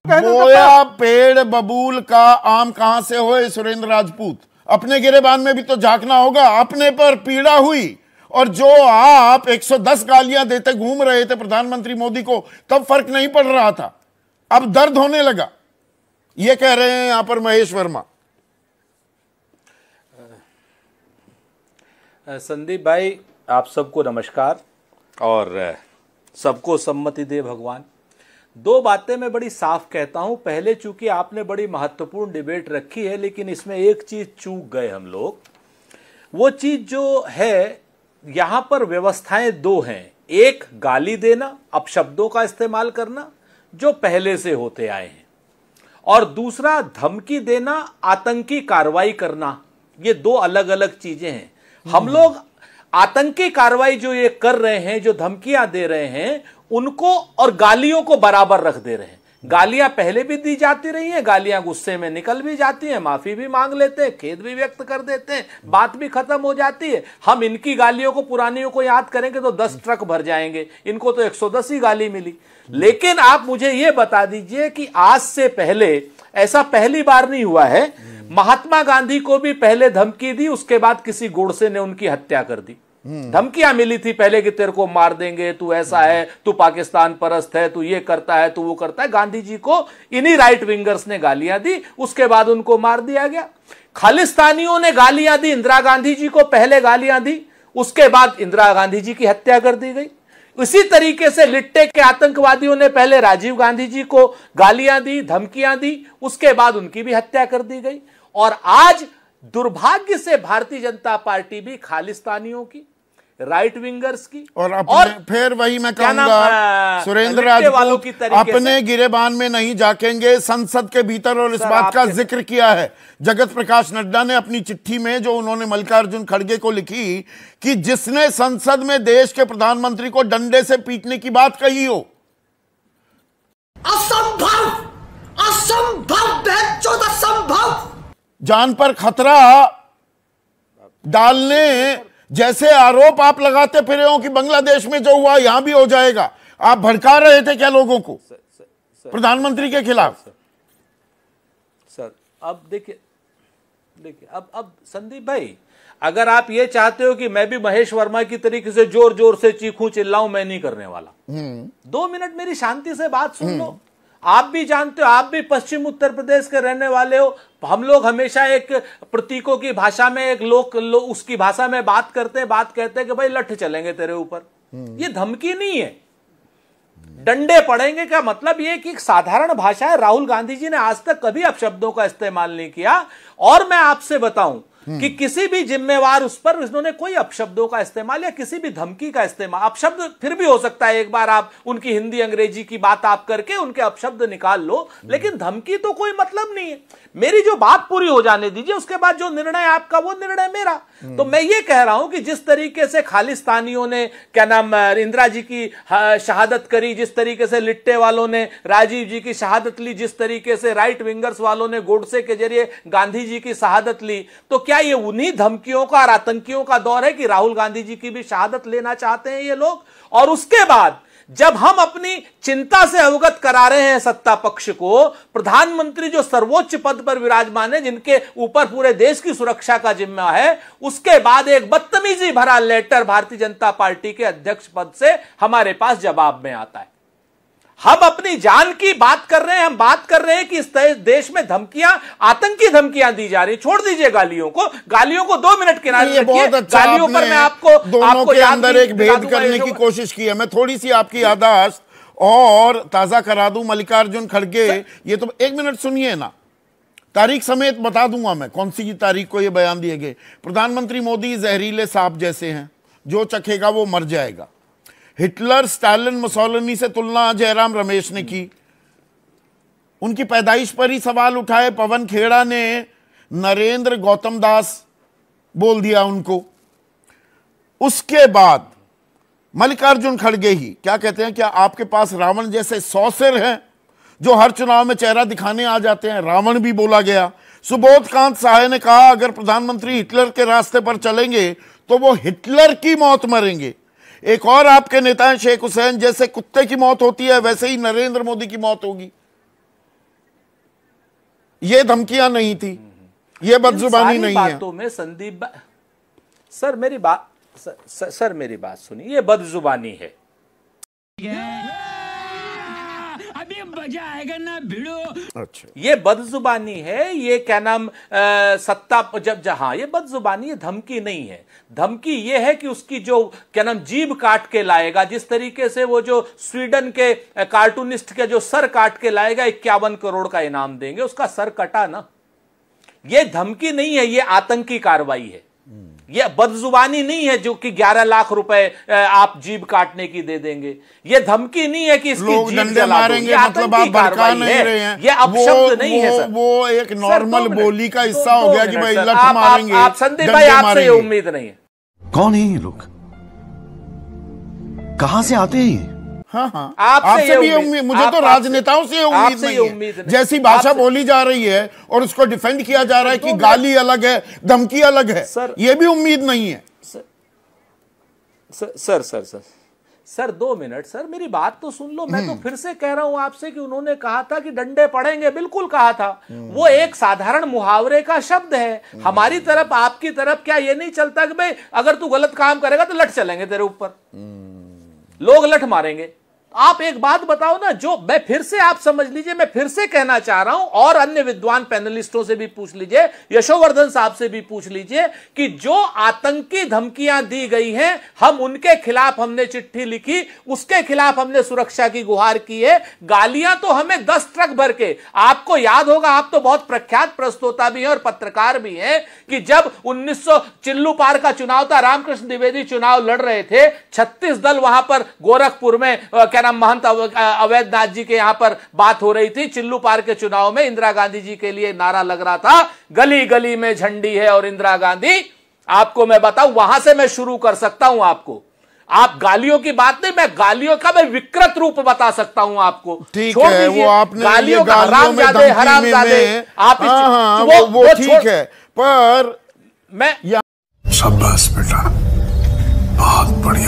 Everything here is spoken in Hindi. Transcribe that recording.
बोया पेड़ बबूल का आम कहां से होए सुरेंद्र राजपूत। अपने गिरेबान में भी तो झांकना होगा। अपने पर पीड़ा हुई और जो आप 110 गालियां देते घूम रहे थे प्रधानमंत्री मोदी को, तब फर्क नहीं पड़ रहा था, अब दर्द होने लगा। ये कह रहे हैं यहां पर महेश वर्मा। संदीप भाई, आप सबको नमस्कार और सबको सम्मति दे भगवान। दो बातें मैं बड़ी साफ कहता हूं। पहले, चूंकि आपने बड़ी महत्वपूर्ण डिबेट रखी है, लेकिन इसमें एक चीज चूक गए हम लोग। वो चीज जो है, यहां पर व्यवस्थाएं दो हैं। एक, गाली देना, अपशब्दों का इस्तेमाल करना, जो पहले से होते आए हैं, और दूसरा धमकी देना, आतंकी कार्रवाई करना। ये दो अलग अलग चीजें हैं। हम लोग आतंकी कार्रवाई जो ये कर रहे हैं, जो धमकियां दे रहे हैं, उनको और गालियों को बराबर रख दे रहे हैं। गालियां पहले भी दी जाती रही हैं, गालियां गुस्से में निकल भी जाती हैं, माफी भी मांग लेते हैं, खेद भी व्यक्त कर देते हैं, बात भी खत्म हो जाती है। हम इनकी गालियों को, पुरानियों को याद करेंगे तो 10 ट्रक भर जाएंगे। इनको तो 110 ही गाली मिली। लेकिन आप मुझे यह बता दीजिए कि आज से पहले ऐसा पहली बार नहीं हुआ है। महात्मा गांधी को भी पहले धमकी दी, उसके बाद किसी गोडसे ने उनकी हत्या कर दी। धमकियां मिली थी पहले कि तेरे को मार देंगे, तू ऐसा है, तू पाकिस्तान परस्त है, तू ये करता है, तू वो करता है। गांधी जी को इन्हीं राइट विंगर्स ने गालियां दी, उसके बाद उनको मार दिया गया। खालिस्तानियों ने गालियां दी इंदिरा गांधी जी को, पहले गालियां दी, उसके बाद इंदिरा गांधी जी की हत्या कर दी गई। इसी तरीके से लिट्टे के आतंकवादियों ने पहले राजीव गांधी जी को गालियां दी, धमकियां दी, उसके बाद उनकी भी हत्या कर दी गई। और आज दुर्भाग्य से भारतीय जनता पार्टी भी खालिस्तानियों की, राइट विंगर्स की, और फिर वही मैं कहूंगा, सुरेंद्र राजपूत अपने गिरेबान में नहीं झांकेंगे, संसद के भीतर। और इस बात का जिक्र किया है जगत प्रकाश नड्डा ने अपनी चिट्ठी में, जो उन्होंने मल्लिकार्जुन खड़गे को लिखी, कि जिसने संसद में देश के प्रधानमंत्री को डंडे से पीटने की बात कही हो, असंभव, असंभव, असंभव, जान पर खतरा डालने जैसे आरोप आप लगाते फिरे हो कि बांग्लादेश में जो हुआ यहां भी हो जाएगा। आप भड़का रहे थे क्या लोगों को प्रधानमंत्री के खिलाफ? सर अब देखिए, अब संदीप भाई, अगर आप ये चाहते हो कि मैं भी महेश वर्मा की तरीके से जोर जोर से चीखूं चिल्लाऊं, मैं नहीं करने वाला। 2 मिनट मेरी शांति से बात सुन लो। आप भी जानते हो, आप भी पश्चिम उत्तर प्रदेश के रहने वाले हो। हम लोग हमेशा एक प्रतीकों की भाषा में, एक लोग उसकी भाषा में बात करते हैं कि भाई लठ चलेंगे तेरे ऊपर। ये धमकी नहीं है, डंडे पड़ेंगे का मतलब ये कि एक साधारण भाषा है। राहुल गांधी जी ने आज तक कभी अपशब्दों का इस्तेमाल नहीं किया। और मैं आपसे बताऊं कि किसी भी जिम्मेवार उस पर इन्होंने कोई अपशब्दों का इस्तेमाल या किसी भी धमकी का इस्तेमाल, अपशब्द फिर भी हो सकता है, एक बार आप उनकी हिंदी अंग्रेजी की बात आप करके उनके अपशब्द निकाल लो, लेकिन धमकी तो कोई मतलब नहीं है। मेरी जो बात पूरी हो जाने दीजिए, उसके बाद जो निर्णय आपका वो निर्णय मेरा। तो मैं ये कह रहा हूं कि जिस तरीके से खालिस्तानियों ने क्या नाम इंदिरा जी की शहादत करी, जिस तरीके से लिट्टे वालों ने राजीव जी की शहादत ली, जिस तरीके से राइट विंगर्स वालों ने गोडसे के जरिए गांधी जी की शहादत ली, तो क्या ये उन्हीं धमकियों का और आतंकियों का दौर है कि राहुल गांधी जी की भी शहादत लेना चाहते हैं ये लोग? और उसके बाद जब हम अपनी चिंता से अवगत करा रहे हैं सत्ता पक्ष को, प्रधानमंत्री जो सर्वोच्च पद पर विराजमान है, जिनके ऊपर पूरे देश की सुरक्षा का जिम्मा है, उसके बाद एक बदतमीजी भरा लेटर भारतीय जनता पार्टी के अध्यक्ष पद से हमारे पास जवाब में आता है। हम अपनी जान की बात कर रहे हैं, हम बात कर रहे हैं कि इस देश में धमकियां, आतंकी धमकियां दी जा रही। छोड़ दीजिए गालियों को, गालियों को 2 मिनट किनारे रखिए। गालियों पर मैं आपको दोनों के अंदर एक भेद करने की कोशिश की है। मैं थोड़ी सी आपकी याददाश्त और ताजा करा दूं। मल्लिकार्जुन खड़गे, ये तो 1 मिनट सुनिए ना, तारीख समेत बता दूंगा मैं कौन सी तारीख को ये बयान दिए गए। प्रधानमंत्री मोदी जहरीले सांप जैसे हैं, जो चखेगा वो मर जाएगा। हिटलर, स्टालिन, मुसोलिनी से तुलना जयराम रमेश ने की। उनकी पैदाइश पर ही सवाल उठाए पवन खेड़ा ने, नरेंद्र गौतम दास बोल दिया उनको। उसके बाद मल्लिकार्जुन खड़गे ही क्या कहते हैं, क्या आपके पास रावण जैसे 100 सिर हैं जो हर चुनाव में चेहरा दिखाने आ जाते हैं? रावण भी बोला गया। सुबोध कांत सहाय ने कहा, अगर प्रधानमंत्री हिटलर के रास्ते पर चलेंगे तो वो हिटलर की मौत मरेंगे। एक और आपके नेता हैं शेख हुसैन, जैसे कुत्ते की मौत होती है वैसे ही नरेंद्र मोदी की मौत होगी। ये धमकियां नहीं थी, ये बदजुबानी नहीं है। बातों में संदीप सर मेरी बात सर मेरी बात सुनिए, ये बदजुबानी है। अभी मजा आएगा ना भिड़ो। अच्छा, ये बदजुबानी है, ये क्या नाम सत्ता जब जहां, ये बदजुबानी है, धमकी नहीं है। धमकी ये है कि उसकी जो क्या नाम जीभ काट के लाएगा, जिस तरीके से वो जो स्वीडन के कार्टूनिस्ट के जो सर काट के लाएगा, 51 करोड़ का इनाम देंगे, उसका सर कटा ना। ये धमकी नहीं है, ये आतंकी कार्रवाई है। ये बदजुबानी नहीं है जो कि 11 लाख रुपए आप जीभ काटने की दे देंगे। ये धमकी नहीं है कि इसकी जीभ जला मारेंगे, मतलब आप भड़का नहीं रहे हैं। ये अपशब्द नहीं है सर। वो एक नॉर्मल बोली का हिस्सा हो गया कि भाई लठ मारेंगे। आप संदीप भाई, आपसे ये उम्मीद नहीं है। कौन है ये लोग, कहां से आते हैं? हाँ हाँ, आपसे भी उम्मीद, मुझे तो राजनेताओं से उम्मीद नहीं है। जैसी भाषा बोली जा रही है और उसको डिफेंड किया जा रहा है कि गाली अलग है, धमकी अलग है, ये भी उम्मीद नहीं है। सर 2 मिनट सर, मेरी बात तो सुन लो। मैं तो फिर से कह रहा हूं आपसे कि उन्होंने कहा था कि डंडे पड़ेंगे, बिल्कुल कहा था। वो एक साधारण मुहावरे का शब्द है। हमारी तरफ आपकी तरफ क्या ये नहीं चलता कि भाई अगर तू गलत काम करेगा तो लठ चलेंगे तेरे ऊपर, लोग लठ मारेंगे। आप एक बात बताओ ना, जो मैं फिर से, आप समझ लीजिए, मैं फिर से कहना चाह रहा हूं और अन्य विद्वान पैनलिस्टों से भी पूछ लीजिए, यशोवर्धन साहब से भी पूछ लीजिए कि जो आतंकी धमकियां दी गई हैं, हम उनके खिलाफ हमने चिट्ठी लिखी, उसके खिलाफ हमने सुरक्षा की गुहार की है। गालियां तो हमें 10 ट्रक भर के, आपको याद होगा, आप तो बहुत प्रख्यात प्रस्तोता भी हैं और पत्रकार भी हैं, कि जब 1900 चिल्लू पार का चुनाव था, रामकृष्ण द्विवेदी चुनाव लड़ रहे थे, 36 दल वहां पर गोरखपुर में क्या नाम महंत अवैधनाथ जी के यहां पर बात हो रही थी। चिल्लू पार के चुनाव में इंदिरा गांधी जी के लिए नारा लग रहा था, गली गली में झंडी है और इंदिरा गांधी। आपको मैं बताऊं, वहां से मैं शुरू कर सकता हूं आपको। आप गालियों की बात नहीं, मैं गालियों का मैं विकृत रूप बता सकता हूं आपको। ठीक है, वो आपने गालियों का हरामजादे, आप वो ठीक है, पर मैं शाबाश बेटा, बहुत बढ़िया।